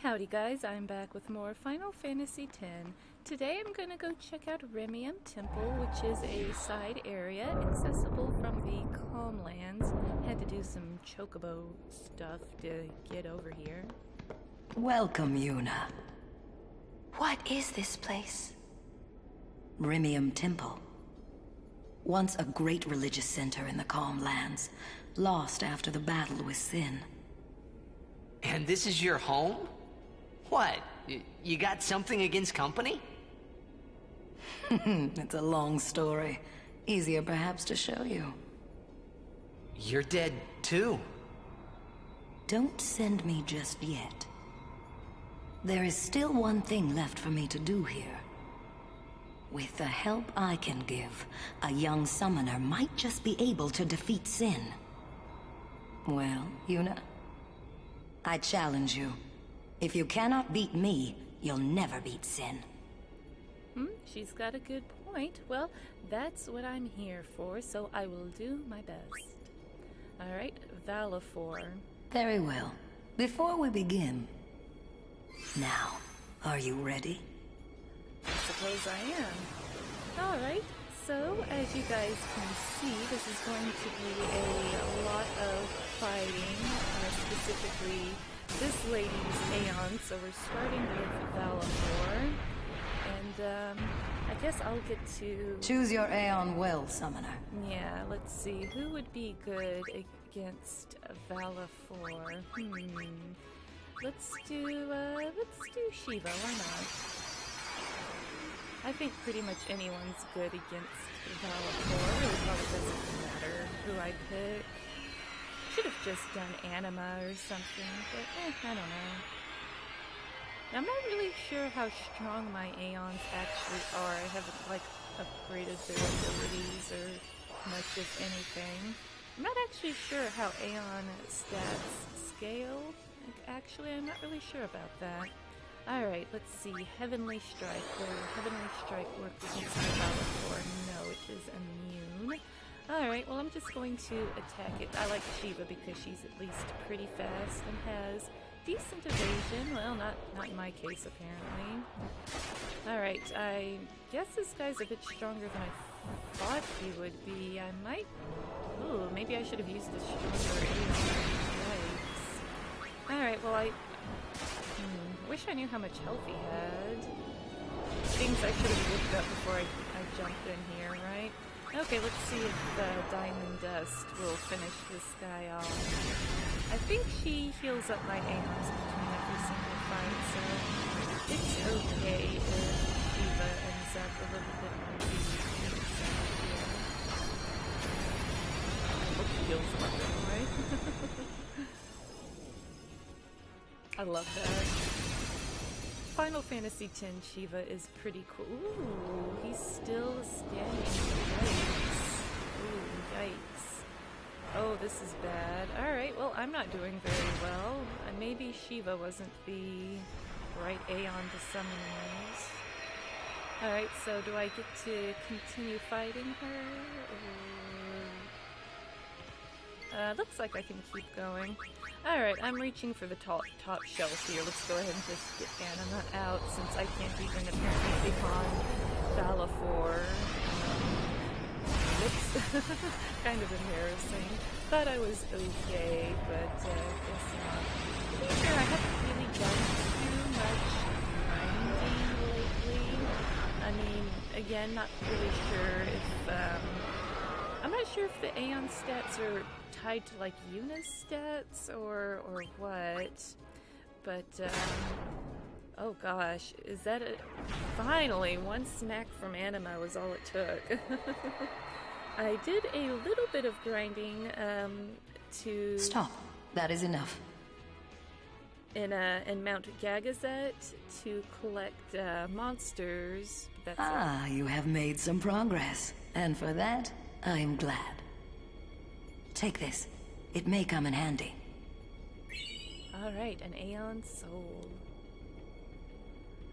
Howdy guys, I'm back with more Final Fantasy X. Today I'm gonna go check out Remiem Temple, which is a side area accessible from the Calm Lands. Had to do some chocobo stuff to get over here. Welcome, Yuna. What is this place? Remiem Temple. Once a great religious center in the Calm Lands, lost after the battle with Sin. And this is your home? What? You got something against company? It's a long story. Easier perhaps to show you. You're dead too. Don't send me just yet. There is still one thing left for me to do here. With the help I can give, a young summoner might just be able to defeat Sin. Well, Yuna, I challenge you. If you cannot beat me, you'll never beat Sin. She's got a good point. Well, that's what I'm here for, so I will do my best. Alright, Valifor. Very well. Before we begin... Now, are you ready? I suppose I am. Alright, so as you guys can see, this is going to be a lot of fighting, specifically this lady's aeon, so we're starting with Valifor, and I guess I'll get to... Choose your aeon well, summoner. Yeah, let's see, who would be good against Valifor? Let's do Shiva, why not? I think pretty much anyone's good against Valifor. It really probably doesn't matter who I pick. Should have just done Anima or something, but I don't know. I'm not really sure how strong my Aeons actually are. I haven't, like, upgraded their abilities or much of anything. I'm not actually sure how Aeon stats scale. Like, actually, I'm not really sure about that. Alright, let's see. Heavenly Strike. Will Heavenly Strike work against Valifor? No, it is immune. Alright, well I'm just going to attack it. I like Shiva because she's at least pretty fast and has decent evasion. Well, not in my case, apparently. Alright, I guess this guy's a bit stronger than I thought he would be. I might... Ooh, maybe I should have used the stronger Yikes. Alright, well I wish I knew how much health he had. Things I should have looked up before I jumped in here, right? Okay, let's see if Diamond Dust will finish this guy off. I think she heals up my aeons between every single fight, so it's okay if Shiva ends up a little bit more weak. I hope she heals up anyway. I love that. Final Fantasy X Shiva is pretty cool. Ooh, he's still standing. Yikes. Ooh, yikes. Oh, this is bad. Alright, well, I'm not doing very well. Maybe Shiva wasn't the right Aeon to summon those. Alright, so do I get to continue fighting her? Or... looks like I can keep going. Alright, I'm reaching for the top shelf here. Let's go ahead and just get Anima out since I can't even apparently take on Valifor. Whoops. Kind of embarrassing. Thought I was okay, but guess not. To be fair, I haven't really done too much grinding lately. I mean, again, not really sure if, I'm not sure if the Aeon stats are tied to like Yuna's stats or what, but oh gosh, is that a finally one snack from Anima was all it took. I did a little bit of grinding to Stop. That is enough. in Mount Gagazet to collect monsters. That's it. You have made some progress, and for that I'm glad. Take this. It may come in handy. Alright, an Aeon Soul.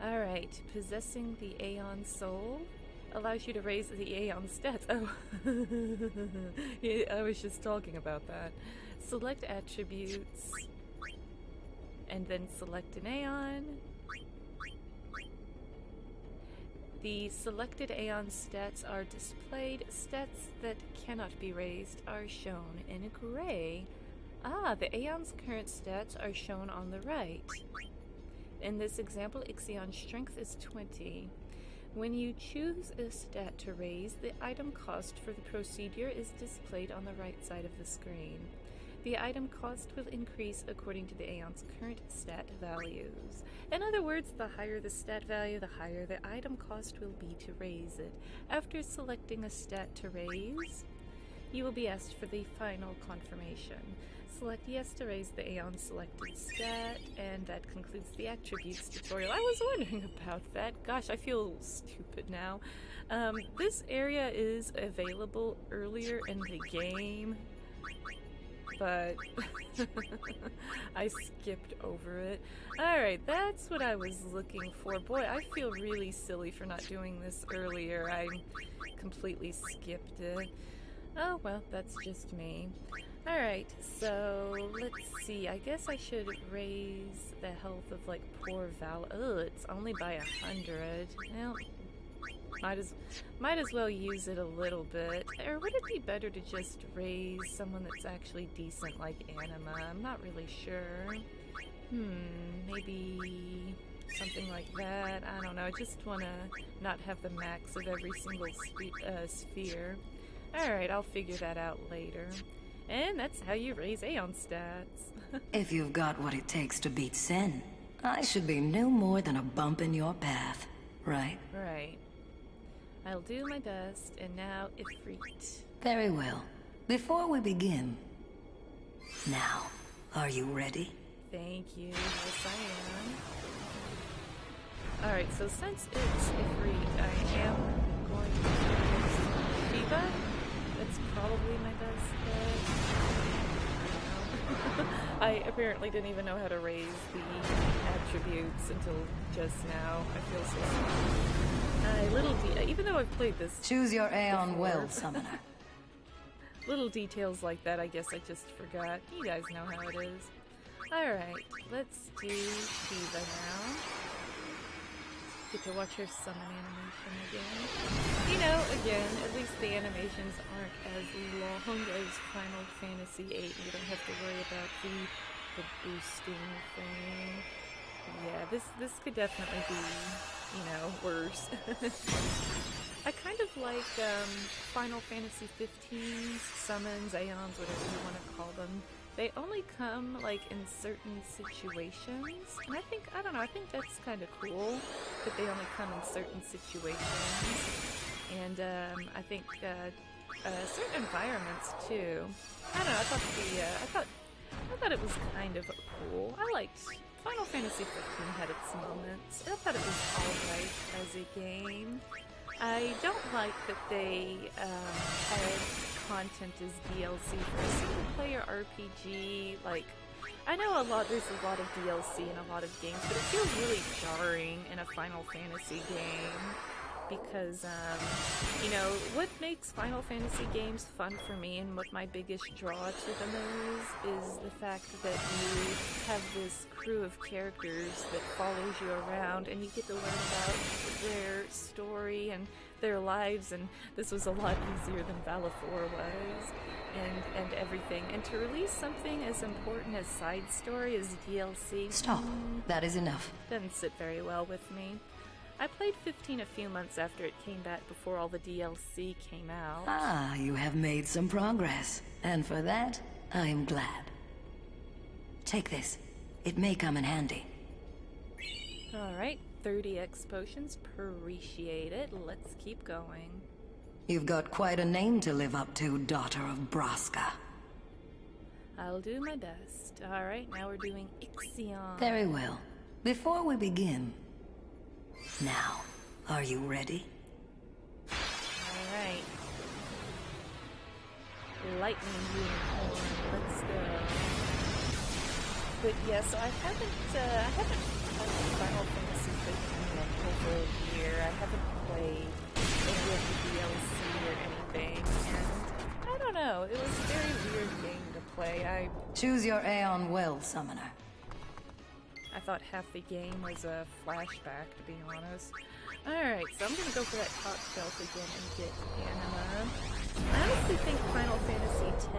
Alright, possessing the Aeon Soul allows you to raise the Aeon stats. Oh, yeah, I was just talking about that. Select attributes. and then select an aeon. The selected aeon stats are displayed. Stats that cannot be raised are shown in gray. Ah, the aeon's current stats are shown on the right. In this example, Ixion's strength is 20. When you choose a stat to raise, the item cost for the procedure is displayed on the right side of the screen. The item cost will increase according to the aeon's current stat values. In other words, the higher the stat value, the higher the item cost will be to raise it. After selecting a stat to raise, you will be asked for the final confirmation. Select yes to raise the aeon selected stat, and that concludes the attributes tutorial. I was wondering about that. Gosh, I feel stupid now. This area is available earlier in the game, but I skipped over it. Alright, that's what I was looking for. Boy, I feel really silly for not doing this earlier. I completely skipped it. Oh, well, that's just me. Alright, so let's see. I guess I should raise the health of, like, poor Val. Ugh, it's only by 100. Well, might as well use it a little bit. Or would it be better to just raise someone that's actually decent, like Anima? I'm not really sure. Maybe something like that. I don't know. I just want to not have the max of every single sphere. Alright, I'll figure that out later. And that's how you raise aeon stats. If you've got what it takes to beat Sin, I should be no more than a bump in your path, right? Right. I'll do my best, and now Ifrit. Very well. Before we begin... Now, are you ready? Thank you. Yes, I am. Alright, so since it's Ifrit, I am going to use Shiva. That's probably my best bet. I don't know. I apparently didn't even know how to raise the attributes until just now. I feel so even though I've played this Choose your aeon before, well, summoner. little details like that, I guess I just forgot. You guys know how it is. Alright, let's do Shiva now. Get to watch her summon animation again. You know, again, at least the animations aren't as long as Final Fantasy VIII. You don't have to worry about the boosting thing. Yeah, this could definitely be, you know, worse. I kind of like Final Fantasy 15's summons, aeons, whatever you want to call them. They only come, like, in certain situations, and I don't know, I think that's kind of cool, that they only come in certain situations, and, I think, certain environments, too. I don't know, I thought it was kind of cool. I liked, Final Fantasy 15 had its moments. I thought it was alright as a game. I don't like that they, had content as DLC for a single-player RPG. Like, I know there's a lot of DLC in a lot of games, but it feels really jarring in a Final Fantasy game because, you know, what makes Final Fantasy games fun for me and what my biggest draw to them is the fact that you have this crew of characters that follows you around and you get to learn about their story and their lives, and this was a lot easier than Valifor was, and everything. And to release something as important as side story as DLC... Stop. That is enough. Doesn't sit very well with me. I played 15 a few months after it came back, before all the DLC came out. Ah, you have made some progress. And for that, I am glad. Take this. It may come in handy. Alright, 30x potions, appreciate it. Let's keep going. You've got quite a name to live up to, daughter of Braska. I'll do my best. Alright, now we're doing Ixion. Very well. Before we begin... Now, are you ready? Alright. Lightning unicorn, let's go. But yeah, so I haven't played Final Fantasy 15 in over a year. I haven't played any of the DLC or anything, and I don't know, it was a very weird game to play. Choose your aeon well, summoner. thought half the game was a flashback, to be honest. Alright, so I'm gonna go for that top shelf again and get Anima. I honestly think Final Fantasy X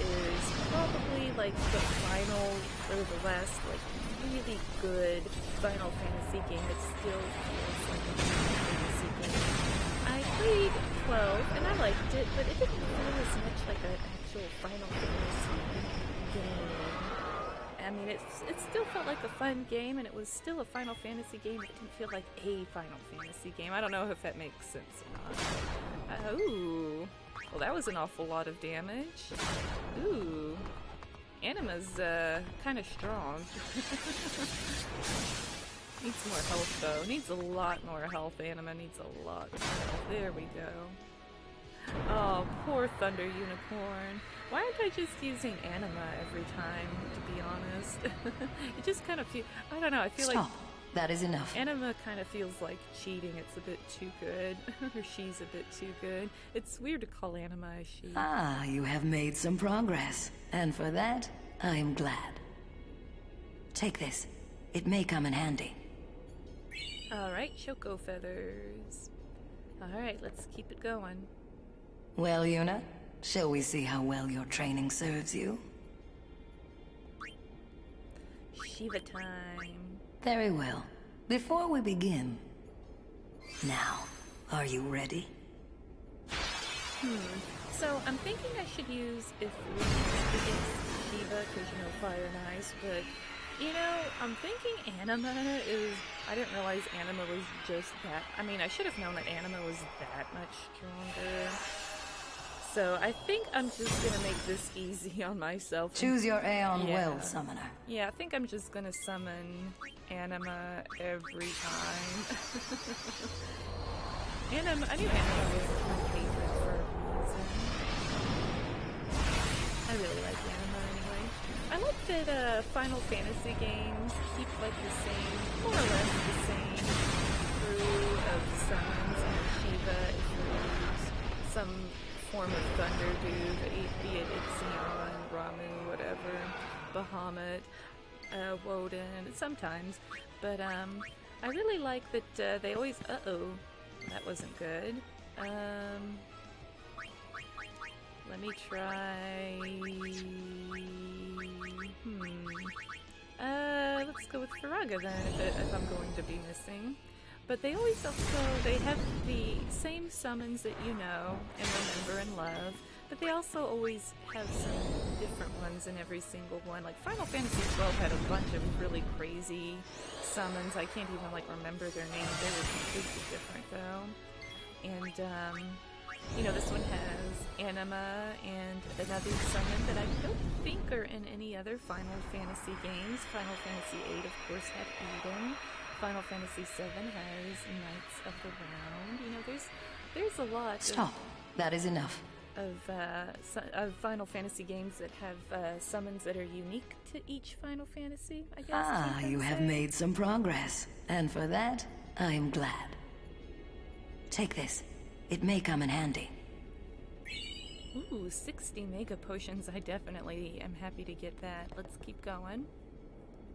is probably like the final, or the last, like, really good Final Fantasy game. It still feels like a Final Fantasy game. I played 12 and I liked it, but it didn't feel as much like an actual Final Fantasy game. I mean, it still felt like a fun game, and it was still a Final Fantasy game. It didn't feel like a Final Fantasy game. I don't know if that makes sense or not. Ooh. Well, that was an awful lot of damage. Ooh. Anima's, kind of strong. Needs more health, though. Needs a lot more health. Anima needs a lot more health. There we go. Oh, poor Thunder Unicorn. Why aren't I just using Anima every time, to be honest? It just kind of feels... I don't know, I feel Stop. That is enough. Anima kind of feels like cheating. It's a bit too good. Or she's a bit too good. It's weird to call Anima a she. Ah, you have made some progress. And for that, I am glad. Take this. It may come in handy. Alright, Choco Feathers. Alright, let's keep it going. Well, Yuna, shall we see how well your training serves you? Shiva time. Very well. Before we begin... Now, are you ready? So, I'm thinking I should use Ifrit against Shiva, because, you know, fire and ice, but, you know, I'm thinking Anima is... I didn't realize Anima was just that... I mean, I should have known that Anima was that much stronger. So, I think I'm just gonna make this easy on myself. Choose your aeon well, summoner. Yeah, I think I'm just gonna summon Anima every time. Anima, I knew Anima was my favorite for a reason. I really like Anima anyway. I like that Final Fantasy games keep like the same, more or less the same crew of summons, and Shiva if you use some form of Thunder Dude, be it Ixion, Ramu, whatever, Bahamut, Woden, sometimes. But I really like that they always... Uh-oh, that wasn't good. Let me try... Let's go with Faraga then, if I'm going to be missing. But they always also, they have the same summons that you know and remember and love, but they also always have some different ones in every single one. Like Final Fantasy XII had a bunch of really crazy summons. I can't even like remember their names. They were completely different though. And you know, this one has Anima and another summon that I don't think are in any other Final Fantasy games. Final Fantasy VIII, of course, had Eden. Final Fantasy VII has Knights of the Round. You know, there's a lot. Stop. That is enough. Of Final Fantasy games that have summons that are unique to each Final Fantasy, I guess. Ah, you have made some progress. And for that, I am glad. Take this. It may come in handy. Ooh, 60 mega potions. I definitely am happy to get that. Let's keep going.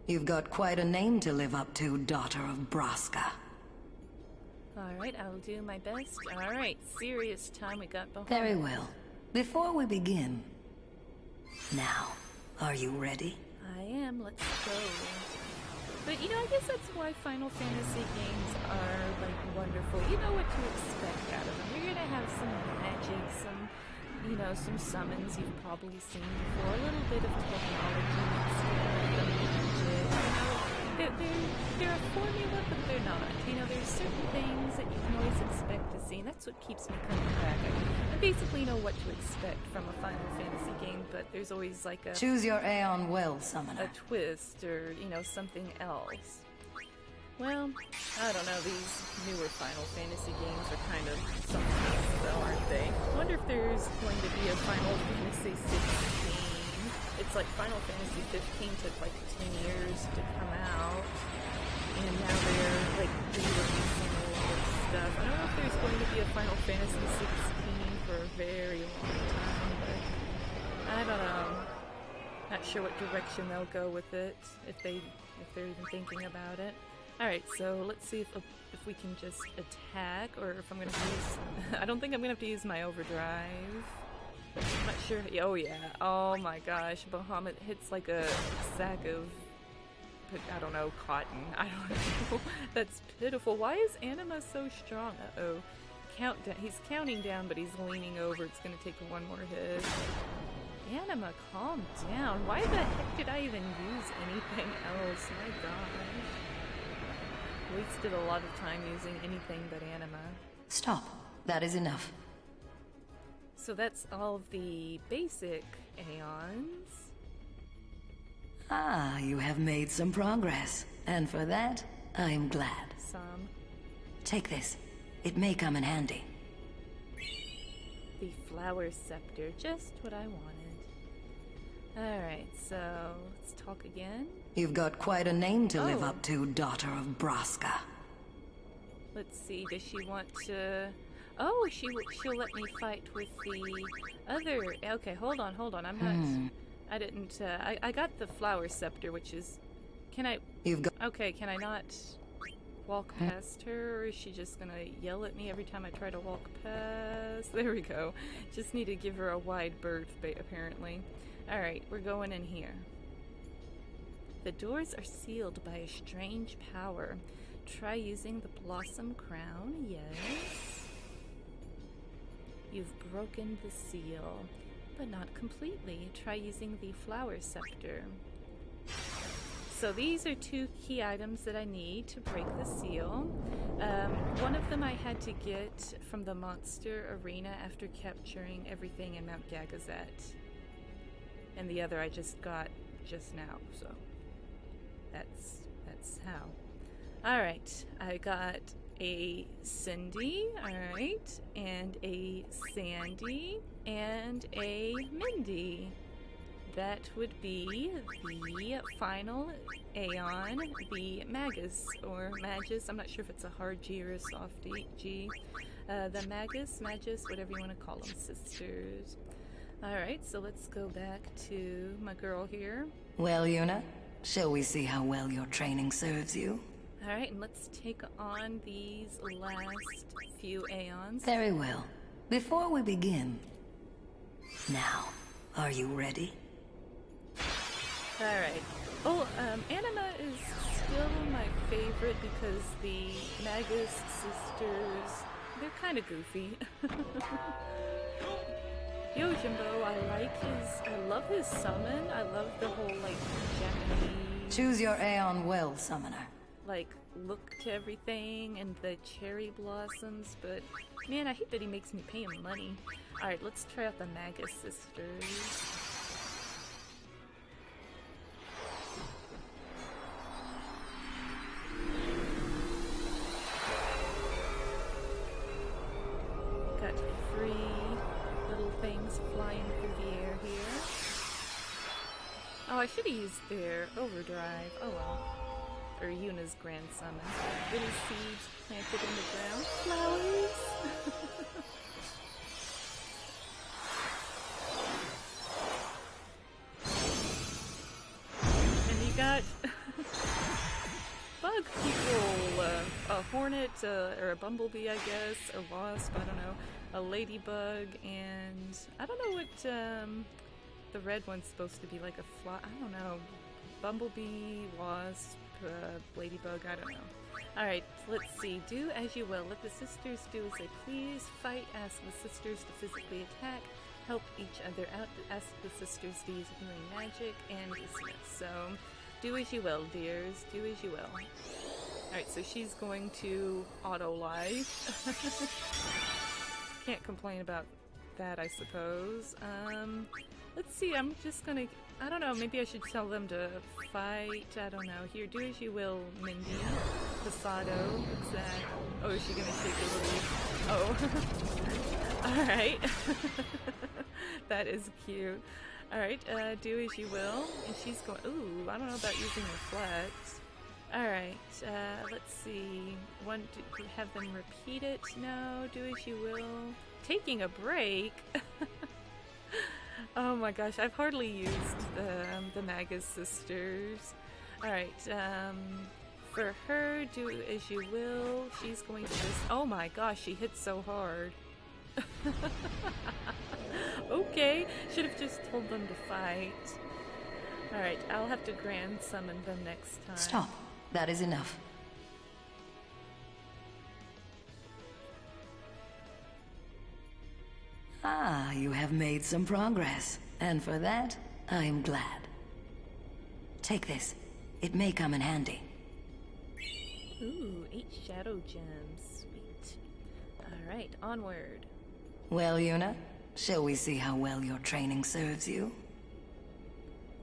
You've got quite a name to live up to, daughter of Braska. Alright, I'll do my best. Alright, serious time we got behind. Very well. Before we begin... Now, are you ready? I am, let's go. But you know, I guess that's why Final Fantasy games are, like, wonderful. You know what to expect out of them. You're gonna have some magic, some, you know, some summons you've probably seen before, a little bit of technology mixed in with the magic. You know, they're a formula, but they're not. You know, there's certain things that you can always expect to see, and that's what keeps me coming back. I basically know what to expect from a Final Fantasy game, but there's always like a... Choose your aeon well, summoner. a twist, or, you know, something else. Well, I don't know, these newer Final Fantasy games are kind of something else, though, aren't they? I wonder if there's going to be a Final Fantasy 16. It's like Final Fantasy 15 took like 10 years to come out, and now they're like re-releasing a lot of stuff. I don't know if there's going to be a Final Fantasy 16 for a very long time, but I don't know. Not sure what direction they'll go with it, if they if they're even thinking about it. Alright, so let's see if we can just attack, or if I'm gonna use... I don't think I'm gonna have to use my overdrive. I'm not sure. Oh yeah. Oh my gosh. Bahamut hits like a sack of, I don't know, cotton. I don't know. That's pitiful. Why is Anima so strong? Uh-oh. Countdown. He's counting down, but he's leaning over. It's gonna take one more hit. Anima, calm down. Why the heck did I even use anything else? My gosh. Wasted a lot of time using anything but Anima. Stop. That is enough. So that's all of the basic aeons. Ah, you have made some progress. And for that, I am glad. Some. Take this. It may come in handy. The flower scepter, just what I wanted. Alright, so let's talk again. You've got quite a name to live up to, daughter of Braska. Let's see, does she want to... Oh, she'll let me fight with the other... Okay, hold on, I'm not... I didn't... I got the flower scepter, which is... Can I... You've got... Okay, can I not walk past her, or is she just gonna yell at me every time I try to walk past? There we go. Just need to give her a wide berth, apparently. Alright, we're going in here. The doors are sealed by a strange power. Try using the Blossom Crown, yes. You've broken the seal, but not completely. Try using the Flower Scepter. So these are two key items that I need to break the seal. One of them I had to get from the monster arena after capturing everything in Mount Gagazet. And the other I just got just now, so that's how. Alright, I got a Cindy, alright, and a Sandy, and a Mindy. That would be the final aeon, the Magus, or Magus. I'm not sure if it's a hard G or a soft G. The Magus, whatever you want to call them, sisters. Alright, so let's go back to my girl here. Well, Yuna, shall we see how well your training serves you? Alright, and let's take on these last few aeons. Very well. Before we begin... Now, are you ready? Alright. Oh, Anima is still my favorite because the Magus sisters, they're kind of goofy. Yojimbo, I love his summon. I love the whole, like, Japanese... Choose your aeon well, summoner. Like, look to everything and the cherry blossoms, but man, I hate that he makes me pay him money. Alright, let's try out the Magus sisters. Got free little things flying through the air here. Oh, I should have used their overdrive. Oh well. Or Yuna's grand summon. Little seeds planted in the ground. Flowers! And you got bug people. A hornet, or a bumblebee, I guess. A wasp, I don't know. A ladybug, and I don't know what the red one's supposed to be, like a fly. I don't know. Bumblebee, wasp, ladybug, I don't know. Alright, let's see. Do as you will. Let the sisters do as they please. Fight, ask the sisters to physically attack. Help each other out. Ask the sisters to use healing magic. And dismiss. So, do as you will, dears. Do as you will. Alright, so she's going to auto-life. Can't complain about that, I suppose. Let's see, I'm just gonna... I don't know, maybe I should tell them to fight. I don't know. Here, do as you will, Mindy. Pasado. What's that? Oh, is she gonna shake the leaf? Oh. Alright. That is cute. Alright, do as you will. And she's going... Ooh, I don't know about using reflect. Alright, let's see. Have them repeat it? No, do as you will. Taking a break? Oh my gosh, I've hardly used the Magus sisters. Alright, for her, do as you will. She's going to just... Oh my gosh, she hit so hard. Okay, should have just told them to fight. Alright, I'll have to grand summon them next time. Stop. That is enough. Ah, you have made some progress. And for that, I am glad. Take this. It may come in handy. Ooh, 8 shadow gems. Sweet. Alright, onward. Well, Yuna, shall we see how well your training serves you?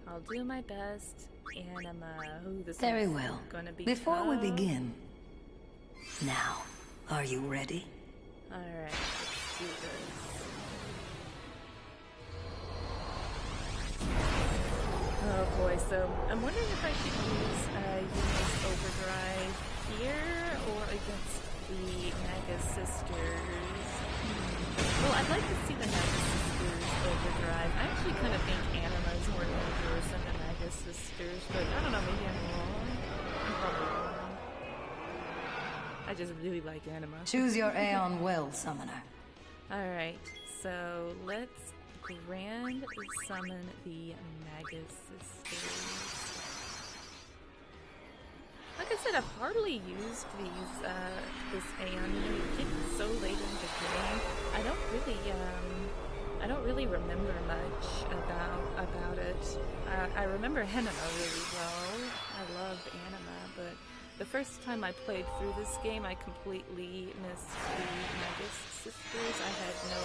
I'll do my best. Anima. Ooh, this Very is well. Gonna be Before we tough. begin... Now, are you ready? Alright, let's do this. Oh boy, so I'm wondering if I should use Yuna's overdrive here or against the Magus sisters. Well, I'd like to see the Magus sisters overdrive. I actually kind of think Anima is more dangerous than the Magus sisters, but I don't know, maybe I'm wrong. I'm probably wrong. I just really like Anima. Choose your aeon well, summoner. Alright, so let's grand summon the Magus sisters. Like I said, I've hardly used these, this aeon. You know, you get so late in the game. I don't really remember much about it. I remember Anima really well. I loved Anima, but the first time I played through this game, I completely missed the Magus sisters. I had no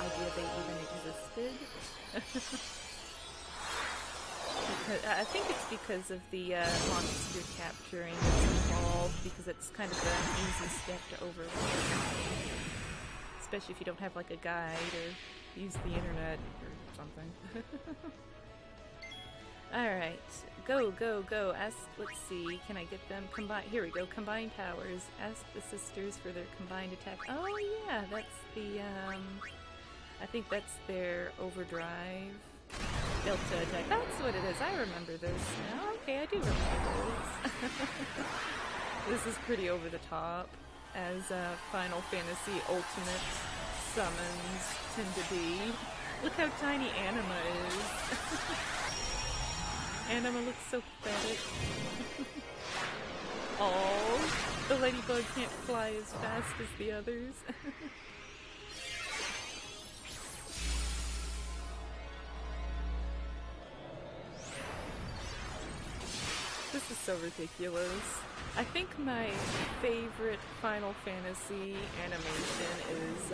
idea they even existed. I think it's because of the monster capturing that's involved, because it's kind of an easy step to overlook. Especially if you don't have like a guide or use the internet or something. Alright, go. Ask, let's see, can I get them combined? Here we go, combined powers. Ask the sisters for their combined attack. Oh yeah, that's the, I think that's their overdrive. Delta attack. That's what it is. I remember this now. Okay, I do remember this. This is pretty over the top, as Final Fantasy Ultimate summons tend to be. Look how tiny Anima is. Anima looks so pathetic. Oh, the ladybug can't fly as fast as the others. This is so ridiculous. I think my favorite Final Fantasy animation is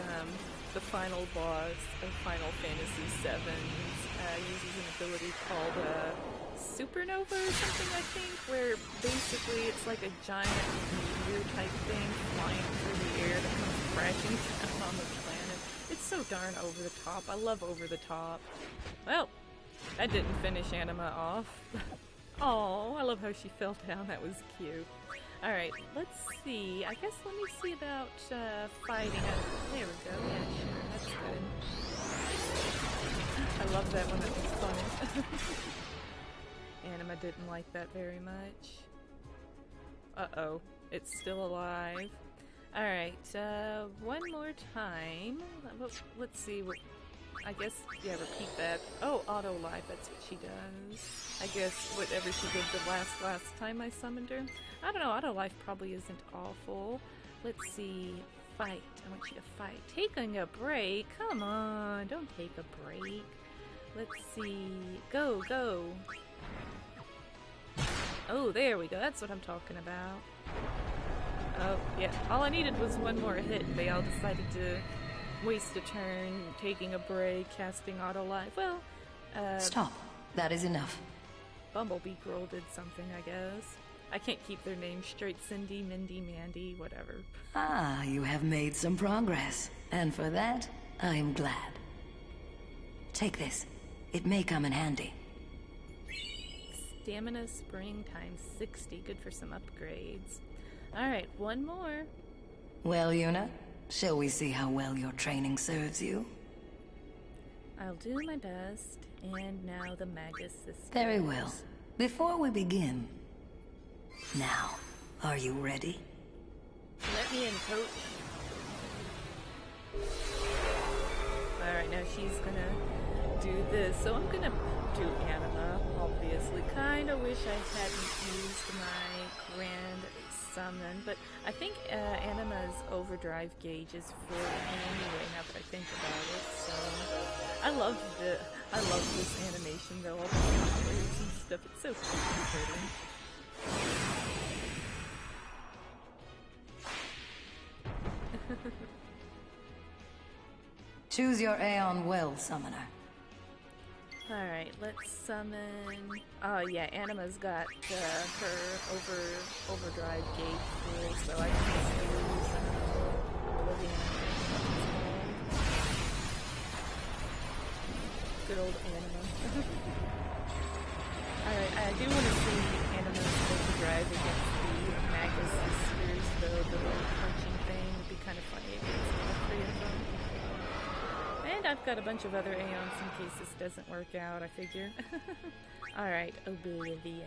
the final boss of Final Fantasy VII. Uses an ability called Supernova or something, I think, where basically it's like a giant meteor type thing flying through the air that comes crashing down on the planet. It's so darn over the top. I love over the top. Well, that didn't finish Anima off. Oh, I love how she fell down. That was cute. Alright, let's see. I guess let me see about fighting. There we go. Yeah, sure. That's good. I love that one. That was funny. Anima didn't like that very much. Uh-oh. It's still alive. Alright, one more time. Let's see what... I guess, yeah, repeat that. Oh, auto life, that's what she does. I guess whatever she did the last time I summoned her. I don't know, auto life probably isn't awful. Let's see, fight. I want you to fight. Taking a break? Come on, don't take a break. Let's see, go. Oh, there we go, that's what I'm talking about. Oh, yeah, all I needed was one more hit. They all decided to waste a turn, taking a break, casting auto life. Well, Stop. That is enough. Bumblebee Girl did something, I guess. I can't keep their names straight. Cindy, Mindy, Mandy, whatever. Ah, you have made some progress. And for that, I am glad. Take this. It may come in handy. Stamina Spring times 60. Good for some upgrades. Alright, one more. Well, Yuna, shall we see how well your training serves you? I'll do my best. And now the Magus sisters. Very well. Before we begin, Now, are you ready? Let me in, coach. Alright, now she's gonna do this. So I'm gonna do anima, obviously. Kinda wish I hadn't used my grand summon, but I think anima's overdrive gauge is full anyway, now that I think about it. So I love this animation though, all the colors and stuff. It's so pretty. Choose your aeon well, summoner. Alright, let's summon... Oh yeah, Anima's got her overdrive gauge full, so I can just use Oblivion. Good old Anima. Alright, I do want to see Anima's overdrive against the Magus sisters, though, the little punching thing would be kind of funny against all three of them. And I've got a bunch of other aeons in case this doesn't work out, I figure. Alright, Oblivion.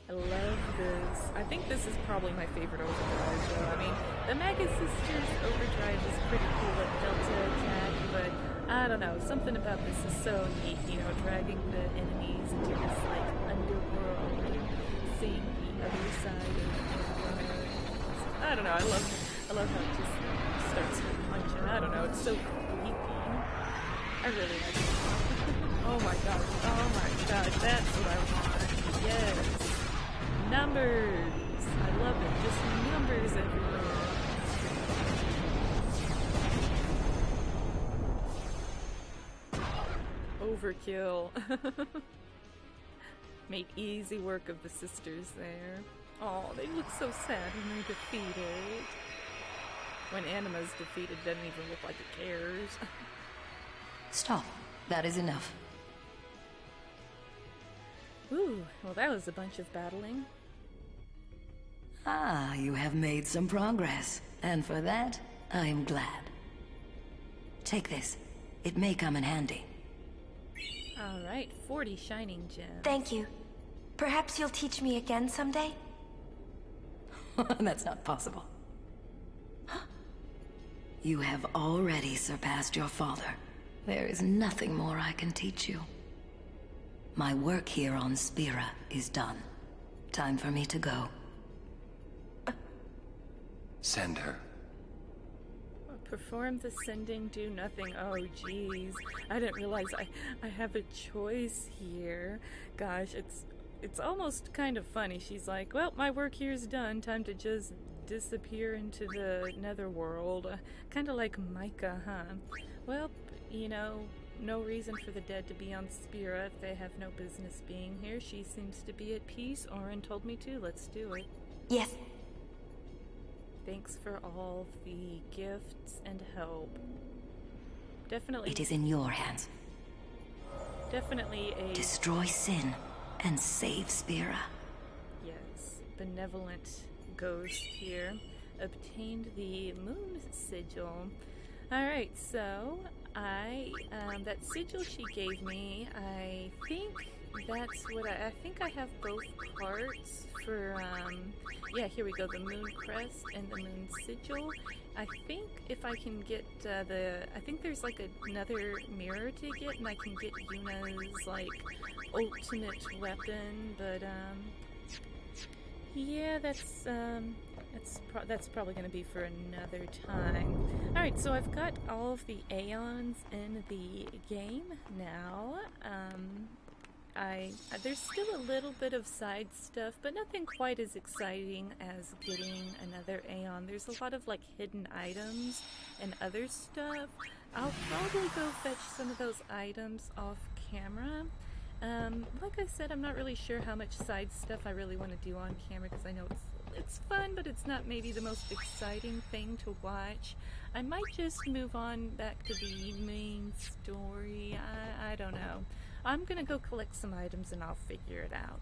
I love this. I think this is probably my favorite overdrive, though. I mean, the Magus Sisters overdrive is pretty cool at Delta attack, but I don't know, something about this is so neat, you know, dragging the enemies into this, like, underworld and seeing the other side of the world. I don't know, I love how it just starts punching. I don't know, it's so creepy. I really like it. Oh my gosh, that's what I want. Yes. Numbers. I love it. Just numbers everywhere. Overkill. Made easy work of the sisters there. Oh, they look so sad when they're defeated. When Anima's defeated, doesn't even look like it cares. Stop. That is enough. Ooh, well that was a bunch of battling. Ah, you have made some progress. And for that, I am glad. Take this. It may come in handy. Alright, 40 shining gems. Thank you. Perhaps you'll teach me again someday? That's not possible. You have already surpassed your father. There is nothing more I can teach you. My work here on Spira is done. Time for me to go. Send her. Perform the sending, do nothing. Oh, jeez. I didn't realize I have a choice here. Gosh, it's almost kind of funny. She's like, well, my work here's done. Time to just disappear into the netherworld. Kind of like Micah, huh? Well, you know, no reason for the dead to be on Spira if they have no business being here. She seems to be at peace. Orin told me to. Let's do it. Yes. Thanks for all the gifts and help. Definitely. It is in your hands. Definitely a... Destroy sin and save Spira. Yes. Benevolent ghost here. Obtained the moon sigil. Alright, so that sigil she gave me, I think that's what I think I have both parts for, yeah, here we go, the moon crest and the moon sigil. I think if I can get I think there's like another mirror to get, and I can get Yuna's like ultimate weapon, but yeah, that's probably going to be for another time. Alright, so I've got all of the aeons in the game now. There's still a little bit of side stuff, but nothing quite as exciting as getting another aeon. There's a lot of like hidden items and other stuff. I'll probably go fetch some of those items off camera. Like I said, I'm not really sure how much side stuff I really want to do on camera, because I know it's fun, but it's not maybe the most exciting thing to watch. I might just move on back to the main story. I don't know. I'm gonna go collect some items and I'll figure it out.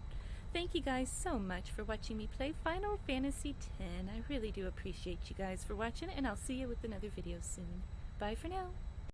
Thank you guys so much for watching me play Final Fantasy X. I really do appreciate you guys for watching, and I'll see you with another video soon. Bye for now.